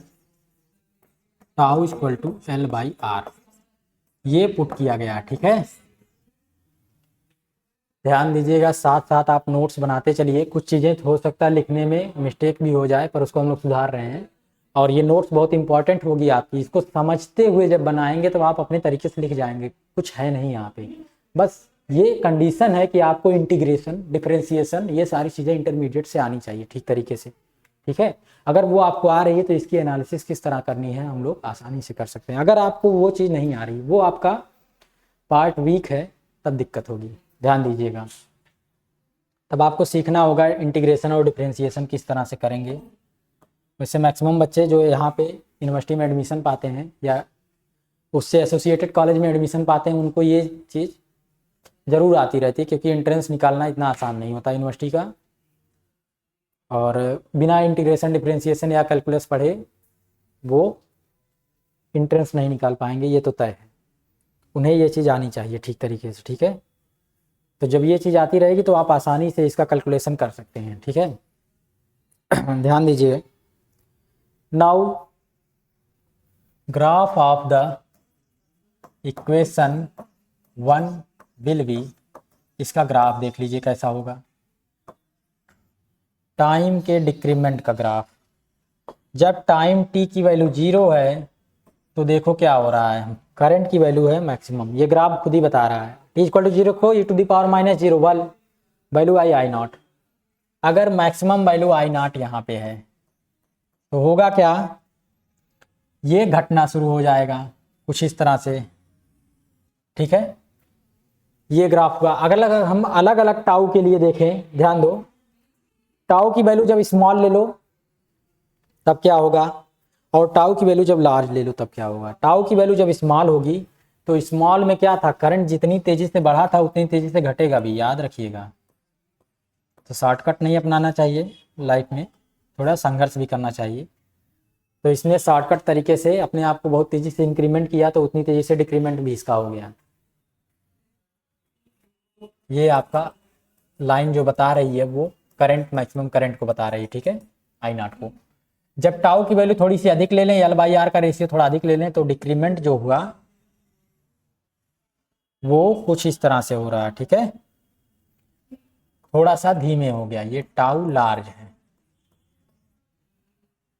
tau equal to L by R, ये पुट किया गया, ठीक है। ध्यान दीजिएगा, साथ साथ आप नोट्स बनाते चलिए। कुछ चीज़ें हो सकता है लिखने में मिस्टेक भी हो जाए, पर उसको हम लोग सुधार रहे हैं। और ये नोट्स बहुत इंपॉर्टेंट होगी आपकी, इसको समझते हुए जब बनाएंगे तो आप अपने तरीके से लिख जाएंगे। कुछ है नहीं यहाँ पे, बस ये कंडीशन है कि आपको इंटीग्रेशन, डिफरेंशिएशन, ये सारी चीज़ें इंटरमीडिएट से आनी चाहिए ठीक तरीके से। ठीक है, अगर वो आपको आ रही है तो इसकी एनालिसिस किस तरह करनी है हम लोग आसानी से कर सकते हैं। अगर आपको वो चीज़ नहीं आ रही, वो आपका पार्ट वीक है, तब दिक्कत होगी। ध्यान दीजिएगा, तब आपको सीखना होगा इंटीग्रेशन और डिफरेंशिएशन किस तरह से करेंगे। वैसे मैक्सिमम बच्चे जो यहाँ पे यूनिवर्सिटी में एडमिशन पाते हैं या उससे एसोसिएटेड कॉलेज में एडमिशन पाते हैं, उनको ये चीज़ ज़रूर आती रहती है, क्योंकि एंट्रेंस निकालना इतना आसान नहीं होता यूनिवर्सिटी का। और बिना इंटीग्रेशन, डिफरेंशिएशन या कैलकुलस पढ़े वो एंट्रेंस नहीं निकाल पाएंगे, ये तो तय है। उन्हें ये चीज़ आनी चाहिए ठीक तरीके से। ठीक है, तो जब ये चीज़ आती रहेगी तो आप आसानी से इसका कैलकुलेशन कर सकते हैं। ठीक है, ध्यान दीजिए। Now graph of the equation 1 will be, इसका ग्राफ देख लीजिए कैसा होगा। टाइम के डिक्रीमेंट का ग्राफ, जब टाइम t की वैल्यू 0 है तो देखो क्या हो रहा है, करंट की वैल्यू है मैक्सिमम। ये ग्राफ खुद ही बता रहा है, t इक्वल टू 0 को e to the power minus 0 1 value I naught. अगर मैक्सिमम वैल्यू आई नॉट यहाँ पे है तो होगा क्या, ये घटना शुरू हो जाएगा कुछ इस तरह से। ठीक है, ये ग्राफ हुआ। अगर हम अलग अलग टाउ के लिए देखें, ध्यान दो, टाउ की वैल्यू जब स्मॉल ले लो तब क्या होगा, और टाउ की वैल्यू जब लार्ज ले लो तब क्या होगा। टाउ की वैल्यू जब स्मॉल होगी तो स्मॉल में क्या था, करंट जितनी तेजी से बढ़ा था उतनी तेजी से घटेगा भी, याद रखिएगा। तो शॉर्टकट नहीं अपनाना चाहिए लाइफ में, थोड़ा संघर्ष भी करना चाहिए। तो इसने शॉर्टकट तरीके से अपने आप को बहुत तेजी से इंक्रीमेंट किया, तो उतनी तेजी से डिक्रीमेंट भी इसका हो गया। ये आपका लाइन जो बता रही है वो करंट, मैक्सिमम करंट को बता रही है। ठीक है, आई नॉट को। जब टाउ की वैल्यू थोड़ी सी अधिक ले लें, एल बाई आर का रेशियो थोड़ा अधिक ले लें, तो डिक्रीमेंट जो हुआ वो कुछ इस तरह से हो रहा है। ठीक है, थोड़ा सा धीमे हो गया, ये टाउ लार्ज है।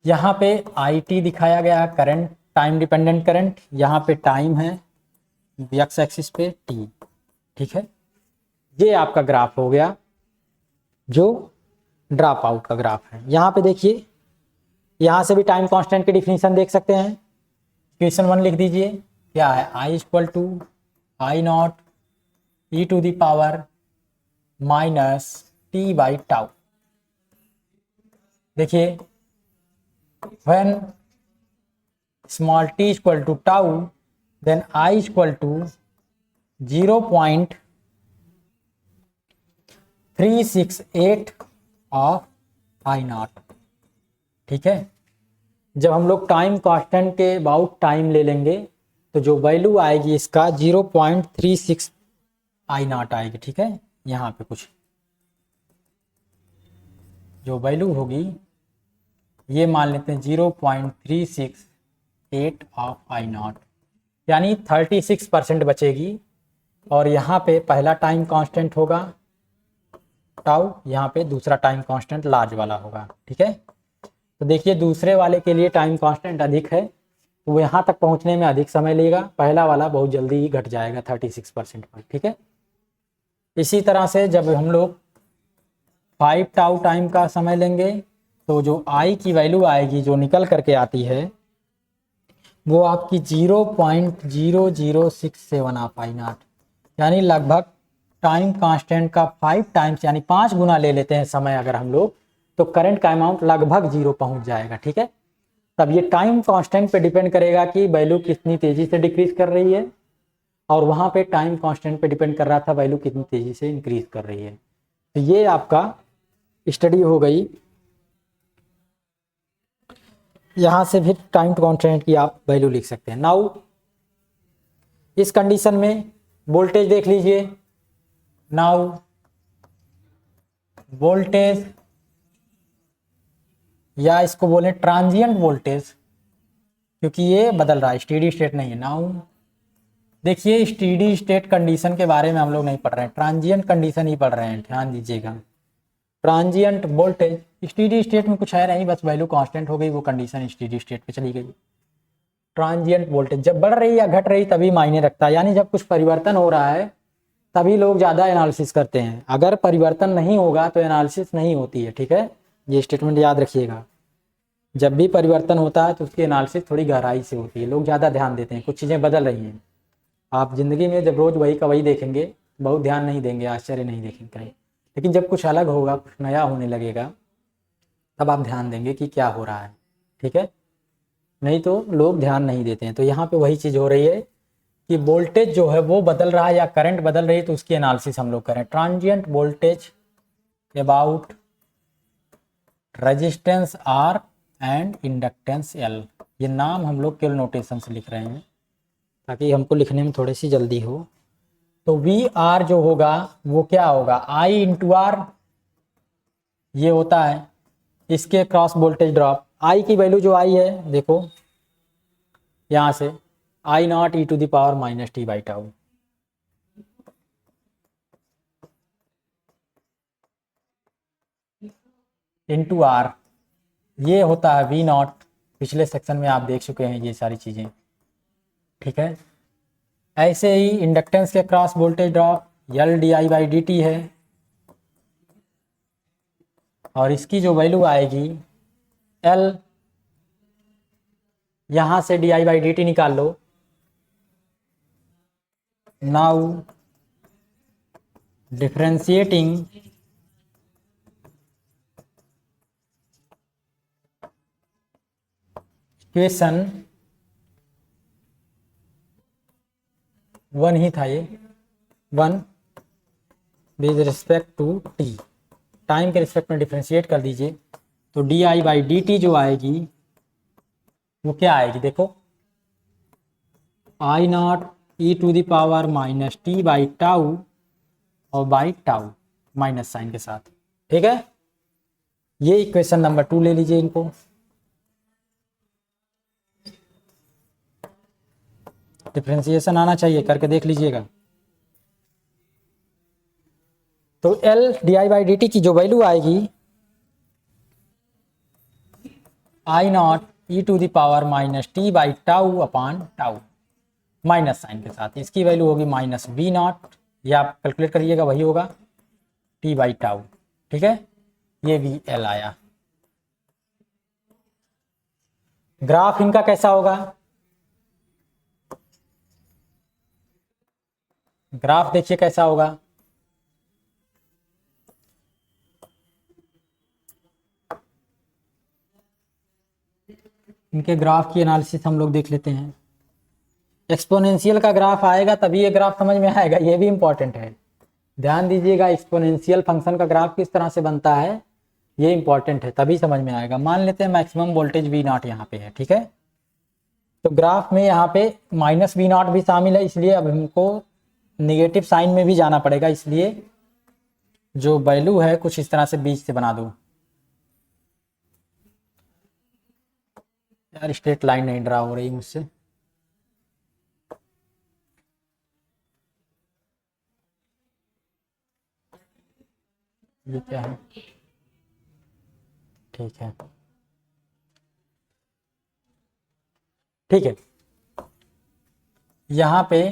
यहाँ पे आई टी दिखाया गया, करंट, टाइम डिपेंडेंट करंट, यहाँ पे टाइम है एक्स एक्सिस पे टी। ठीक है, ये आपका ग्राफ हो गया जो ड्रॉप आउट का ग्राफ है। यहाँ पे देखिए, यहाँ से भी टाइम कांस्टेंट की डिफिनीशन देख सकते हैं। इक्वेशन 1 लिख दीजिए, क्या है, i equal to I naught e to the power minus T by tau. देखिए, when small t equal to tau then i equal to 0.368 of i naught. ठीक है, जब हम लोग टाइम कांस्टेंट के अबाउट टाइम ले लेंगे तो जो वैल्यू आएगी इसका 0.36 आई नॉट आएगी। ठीक है, यहाँ पे कुछ जो वैल्यू होगी ये मान लेते हैं 0.368 ऑफ आई नॉट, यानी 36% बचेगी। और यहाँ पे पहला टाइम कांस्टेंट होगा टाउ, यहाँ पे दूसरा टाइम कांस्टेंट लार्ज वाला होगा। ठीक है, तो देखिए दूसरे वाले के लिए टाइम कांस्टेंट अधिक है तो वो यहाँ तक पहुँचने में अधिक समय लेगा, पहला वाला बहुत जल्दी ही घट जाएगा 36% पर। ठीक है, इसी तरह से जब हम लोग 5 टाउ टाइम का समय लेंगे तो जो आई की वैल्यू आएगी जो निकल करके आती है वो आपकी 0.0067 ऑफ आई नॉट, यानी लगभग टाइम कांस्टेंट का 5 टाइम्स यानी 5 गुना ले लेते हैं समय अगर हम लोग, तो करंट का अमाउंट लगभग 0 पहुंच जाएगा। ठीक है, तब ये टाइम कांस्टेंट पे डिपेंड करेगा कि वैल्यू कितनी तेजी से डिक्रीज कर रही है, और वहां पे टाइम कांस्टेंट पे डिपेंड कर रहा था वैल्यू कितनी तेजी से इंक्रीज कर रही है। तो ये आपका स्टडी हो गई। यहाँ से फिर टाइम कांस्टेंट की आप वैल्यू लिख सकते हैं। नाउ इस कंडीशन में वोल्टेज देख लीजिए। नाउ वोल्टेज, या इसको बोले ट्रांजिएंट वोल्टेज, क्योंकि ये बदल रहा है, स्टेडी स्टेट नहीं है। नाउ देखिए स्टेडी स्टेट कंडीशन के बारे में हम लोग नहीं पढ़ रहे हैं, ट्रांजिएंट कंडीशन ही पढ़ रहे हैं, ध्यान दीजिएगा। ट्रांजिएंट वोल्टेज, स्टेडी स्टेट में कुछ है नहीं, बस वैल्यू कांस्टेंट हो गई, वो कंडीशन स्टेडी स्टेट पे चली गई। ट्रांजिएंट वोल्टेज जब बढ़ रही या घट रही तभी मायने रखता है, यानी जब कुछ परिवर्तन हो रहा है तभी लोग ज़्यादा एनालिसिस करते हैं, अगर परिवर्तन नहीं होगा तो एनालिसिस नहीं होती है, ठीक है, ये स्टेटमेंट याद रखिएगा। जब भी परिवर्तन होता है तो उसकी एनालिसिस थोड़ी गहराई से होती है, लोग ज़्यादा ध्यान देते हैं, कुछ चीज़ें बदल रही हैं। आप ज़िंदगी में जब रोज़ वही का वही देखेंगे बहुत ध्यान नहीं देंगे, आश्चर्य नहीं देखेंगे कहीं, लेकिन जब कुछ अलग होगा, कुछ नया होने लगेगा, तब आप ध्यान देंगे कि क्या हो रहा है, ठीक है, नहीं तो लोग ध्यान नहीं देते हैं। तो यहाँ पे वही चीज़ हो रही है कि वोल्टेज जो है वो बदल रहा है या करंट बदल रही है, तो उसकी एनालिसिस हम लोग करें। Transient voltage about resistance R and inductance L, ये नाम हम लोग केवल नोटेशन से लिख रहे हैं ताकि हमको लिखने में थोड़ी सी जल्दी हो। तो वी आर जो होगा वो क्या होगा, आई इंटू आर, ये होता है इसके क्रॉस वोल्टेज ड्रॉप। आई की वैल्यू जो आई है देखो यहाँ से, i naught e to the power minus T by tau, into are, ये होता है वी नॉट, पिछले सेक्शन में आप देख चुके हैं ये सारी चीज़ें, ठीक है। ऐसे ही इंडक्टेंस के cross voltage drop l d i by D t है, और इसकी जो वैल्यू आएगी एल, यहाँ से d i by D t निकाल लो। नाउ डिफरेंशिएटिंग इक्वेशन 1 ही था, ये 1 with respect to t, time के रिस्पेक्ट में डिफरेंशिएट कर दीजिए, तो d i by D t जो आएगी वो क्या आएगी देखो, i naught e to the power minus T by tau और बाई टाउ माइनस साइन के साथ, ठीक है। ये इक्वेशन नंबर 2 ले लीजिए, इनको डिफरेंशिएशन आना चाहिए, करके देख लीजिएगा। तो l d i by D t की जो वैल्यू आएगी i naught e to the power minus T by tau upon tau minus sign के साथ, इसकी वैल्यू होगी माइनस वी नॉट, या आप कैलकुलेट करिएगा वही होगा टी बाई टाउ, ठीक है, ये वी एल आया। ग्राफ इनका कैसा होगा, ग्राफ देखिए कैसा होगा, इनके ग्राफ की एनालिसिस हम लोग देख लेते हैं। एक्सपोनेंशियल का ग्राफ आएगा तभी ये ग्राफ समझ में आएगा, ये भी इंपॉर्टेंट है, ध्यान दीजिएगा। एक्सपोनेंशियल फंक्शन का ग्राफ किस तरह से बनता है ये इंपॉर्टेंट है, तभी समझ में आएगा। मान लेते हैं मैक्सिमम वोल्टेज वी नॉट यहाँ पे है, ठीक है, तो ग्राफ में यहाँ पे माइनस वी नॉट भी शामिल है, इसलिए अब हमको निगेटिव साइन में भी जाना पड़ेगा, इसलिए जो वैल्यू है कुछ इस तरह से बीच से बना दो। यार स्ट्रेट लाइन नहीं ड्रा हो रही मुझसे, ये क्या है, ठीक है, ठीक है। यहाँ पे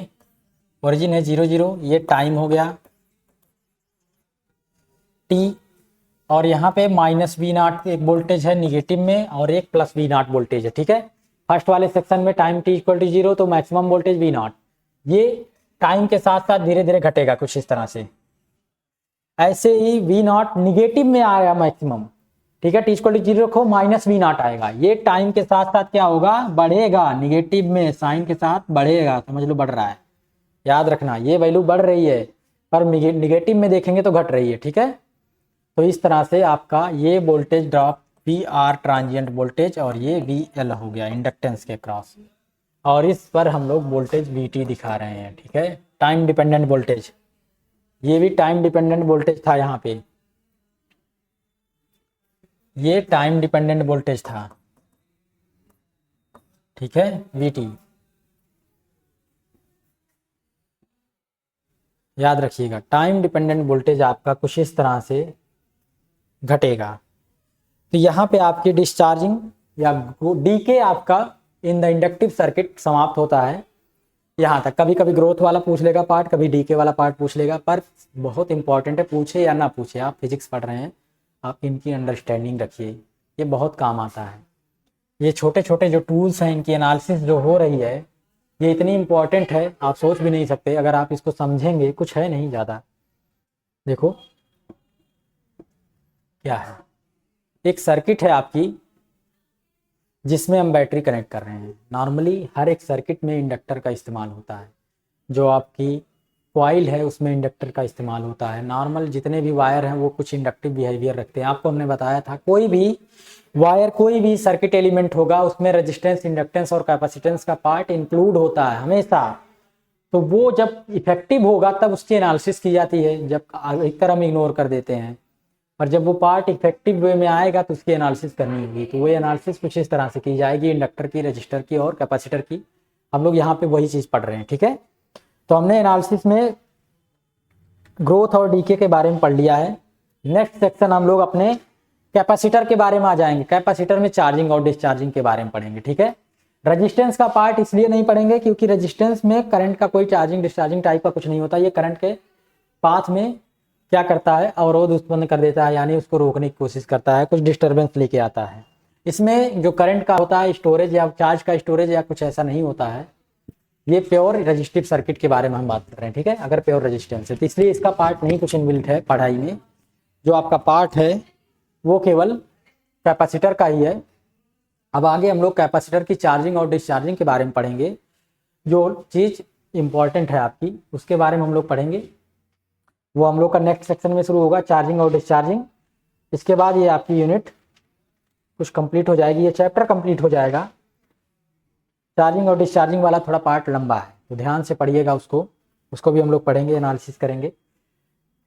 ओरिजिन है 0 0, ये टाइम हो गया टी, और यहाँ पे माइनस वी नॉट एक वोल्टेज है निगेटिव में और एक प्लस वी नॉट वोल्टेज है, ठीक है। फर्स्ट वाले सेक्शन में टाइम टी इक्वल टू 0, तो मैक्सिमम वोल्टेज वी नॉट, ये टाइम के साथ साथ धीरे धीरे घटेगा कुछ इस तरह से। ऐसे ही वी नॉट निगेटिव में आया मैक्सिमम, ठीक है, टी इक्वल टू 0 रखो, माइनस वी नॉट आएगा, ये टाइम के साथ साथ क्या होगा, बढ़ेगा, निगेटिव में साइन के साथ बढ़ेगा, समझ लो बढ़ रहा है, याद रखना ये वैल्यू बढ़ रही है, पर निगेटिव में देखेंगे तो घट रही है, ठीक है। तो इस तरह से आपका ये voltage drop V R transient voltage और ये वी एल हो गया इंडक्टेंस के क्रॉस, और इस पर हम लोग वोल्टेज वी टी दिखा रहे हैं, ठीक है, टाइम डिपेंडेंट वोल्टेज, ये भी टाइम डिपेंडेंट वोल्टेज था, यहाँ पे ये टाइम डिपेंडेंट वोल्टेज था, ठीक है, वी टी। याद रखिएगा, टाइम डिपेंडेंट वोल्टेज आपका कुछ इस तरह से घटेगा। तो यहाँ पे आपकी डिस्चार्जिंग या डीके आपका इन द इंडक्टिव सर्किट समाप्त होता है यहाँ तक। कभी कभी ग्रोथ वाला पूछ लेगा पार्ट, कभी डीके वाला पार्ट पूछ लेगा, पर बहुत इंपॉर्टेंट है, पूछे या ना पूछे, आप फिजिक्स पढ़ रहे हैं, आप इनकी अंडरस्टैंडिंग रखिए, ये बहुत काम आता है। ये छोटे छोटे जो टूल्स हैं, इनकी एनालिसिस जो हो रही है, ये इतनी इंपॉर्टेंट है, आप सोच भी नहीं सकते। अगर आप इसको समझेंगे, कुछ है नहीं ज़्यादा। देखो क्या है, एक सर्किट है आपकी जिसमें हम बैटरी कनेक्ट कर रहे हैं। नॉर्मली हर एक सर्किट में इंडक्टर का इस्तेमाल होता है। जो आपकी कॉइल है उसमें इंडक्टर का इस्तेमाल होता है। नॉर्मल जितने भी वायर हैं वो कुछ इंडक्टिव बिहेवियर रखते हैं। आपको हमने बताया था, कोई भी वायर, कोई भी सर्किट एलिमेंट होगा उसमें रेजिस्टेंस, इंडक्टेंस और कैपेसिटेंस का पार्ट इंक्लूड होता है हमेशा। तो वो जब इफेक्टिव होगा तब उसकी एनालिसिस की जाती है, जब अधिकतर हम इग्नोर कर देते हैं। और जब वो पार्ट इफेक्टिव वे में आएगा तो उसकी एनालिसिस करनी होगी। तो वो एनालिसिस कुछ इस तरह से की जाएगी, इंडक्टर की, रजिस्टर की और कैपेसिटर की। हम लोग यहाँ पे वही चीज़ पढ़ रहे हैं, ठीक है। तो हमने एनालिसिस में ग्रोथ और डीके के बारे में पढ़ लिया है। नेक्स्ट सेक्शन हम लोग अपने कैपेसिटर के बारे में आ जाएंगे। कैपेसिटर में चार्जिंग और डिस्चार्जिंग के बारे में पढ़ेंगे, ठीक है। रजिस्टेंस का पार्ट इसलिए नहीं पढ़ेंगे क्योंकि रजिस्टेंस में करंट का कोई चार्जिंग डिस्चार्जिंग टाइप का कुछ नहीं होता। ये करंट के पाथ में क्या करता है, अवरोध उत्पन्न कर देता है, यानी उसको रोकने की कोशिश करता है, कुछ डिस्टर्बेंस लेके आता है। इसमें जो करंट का होता है स्टोरेज या चार्ज का स्टोरेज या कुछ ऐसा नहीं होता है। ये प्योर रजिस्टिव सर्किट के बारे में हम बात कर रहे हैं, ठीक है। अगर प्योर रजिस्टेंस है तो इसलिए इसका पार्ट नहीं कुछ इनबिल्ट है पढ़ाई में। जो आपका पार्ट है वो केवल कैपेसिटर का ही है। अब आगे हम लोग कैपेसिटर की चार्जिंग और डिस्चार्जिंग के बारे में पढ़ेंगे। जो चीज़ इंपॉर्टेंट है आपकी उसके बारे में हम लोग पढ़ेंगे, वो हम लोग का नेक्स्ट सेक्शन में शुरू होगा, चार्जिंग और डिस्चार्जिंग। इसके बाद ये आपकी यूनिट कुछ कंप्लीट हो जाएगी, ये चैप्टर कंप्लीट हो जाएगा। चार्जिंग और डिस्चार्जिंग वाला थोड़ा पार्ट लंबा है तो ध्यान से पढ़िएगा उसको भी हम लोग पढ़ेंगे, एनालिसिस करेंगे।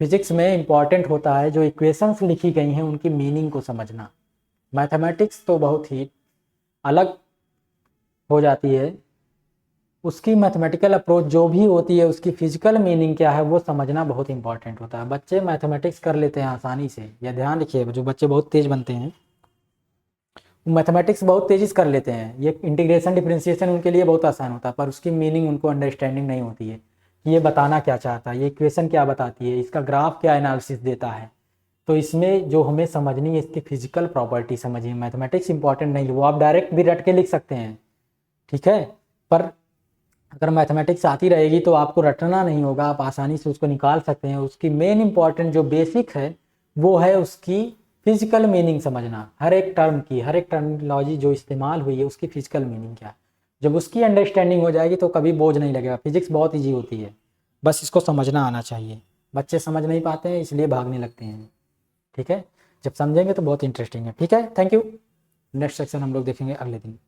फिजिक्स में इंपॉर्टेंट होता है जो इक्वेशंस लिखी गई हैं उनकी मीनिंग को समझना। मैथमेटिक्स तो बहुत ही अलग हो जाती है, उसकी मैथमेटिकल अप्रोच जो भी होती है उसकी फिजिकल मीनिंग क्या है वो समझना बहुत इंपॉर्टेंट होता है। बच्चे मैथमेटिक्स कर लेते हैं आसानी से, यह ध्यान रखिए। जो बच्चे बहुत तेज बनते हैं मैथमेटिक्स बहुत तेजी से कर लेते हैं, ये इंटीग्रेशन डिफरेंशिएशन उनके लिए बहुत आसान होता है, पर उसकी मीनिंग उनको अंडरस्टैंडिंग नहीं होती है कि ये बताना क्या चाहता है, ये इक्वेशन क्या बताती है, इसका ग्राफ क्या एनालिसिस देता है। तो इसमें जो हमें समझनी है इसकी फिजिकल प्रॉपर्टी समझिए। मैथमेटिक्स इंपॉर्टेंट नहीं है, वो आप डायरेक्ट भी रट के लिख सकते हैं, ठीक है। पर अगर मैथमेटिक्स आती रहेगी तो आपको रटना नहीं होगा, आप आसानी से उसको निकाल सकते हैं। उसकी मेन इंपॉर्टेंट जो बेसिक है वो है उसकी फिजिकल मीनिंग समझना। हर एक टर्म की, हर एक टर्मिनोलॉजी जो इस्तेमाल हुई है उसकी फिजिकल मीनिंग क्या है। जब उसकी अंडरस्टैंडिंग हो जाएगी तो कभी बोझ नहीं लगेगा। फिजिक्स बहुत ईजी होती है, बस इसको समझना आना चाहिए। बच्चे समझ नहीं पाते हैं इसलिए भागने लगते हैं, ठीक है। जब समझेंगे तो बहुत इंटरेस्टिंग है, ठीक है। Thank you. नेक्स्ट सेक्शन हम लोग देखेंगे अगले दिन।